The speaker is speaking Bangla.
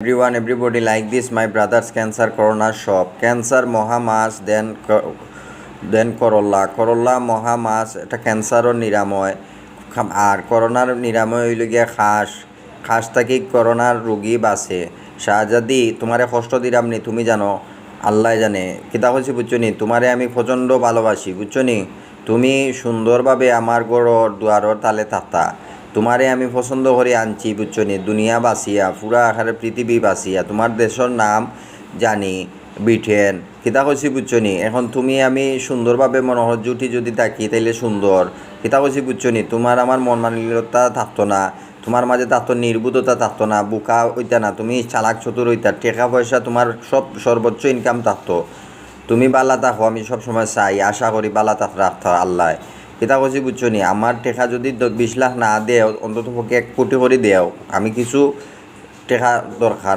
everyone, everybody like this. My brother's cancer, corona shop. Cancer, মহামাছ, দেন করল্লা মহামাছ, এটা ক্যান্সারও নিরাময়। আর করোনার নিরাময় হইল গিয়া খাস থাকি করোনার রোগী বাঁচে। শাহজাদি তোমারে কষ্ট দিলাম নি, তুমি জানো, আল্লাহ জানে কিতা হয়েছে বুঝছো নি। তোমারে আমি প্রচণ্ড ভালোবাসি বুঝছো নি। তুমি সুন্দরভাবে আমার ঘরর দুয়ারর তালে থাকতা। তোমারে আমি পছন্দ করে আনছি বুঝছো নি। দুনিয়া বাঁচিয়া পুরা আকারে পৃথিবী বাঁচিয়া তোমার দেশের নাম জানি ব্রিটেন কিতা কইছি বুঝছো নি। এখন তুমি আমি সুন্দরভাবে মনোহর জুটি যদি থাকি তাইলে সুন্দর কিতা কইছি বুঝছো নি। তোমার আমার মন মানসিকতা থাকতো না, তোমার মাঝে থাকতো নির্বুধতা থাকতো না, বুকা হইতা না, তুমি চালাক চতুর হইতা, টাকা পয়সা তোমার সব সর্বোচ্চ ইনকাম থাকতো। তুমি বালা থাকো, আমি সব সময় চাই আশা করি বালা থাক রাখতো আল্লাহ কিতা কইছি বুঝছো নি। আমার টাকা যদি 20 লাখ না দেও, অন্তত পক্ষে 1 কোটি করে দেও, আমি কিছু টাকা দরকার।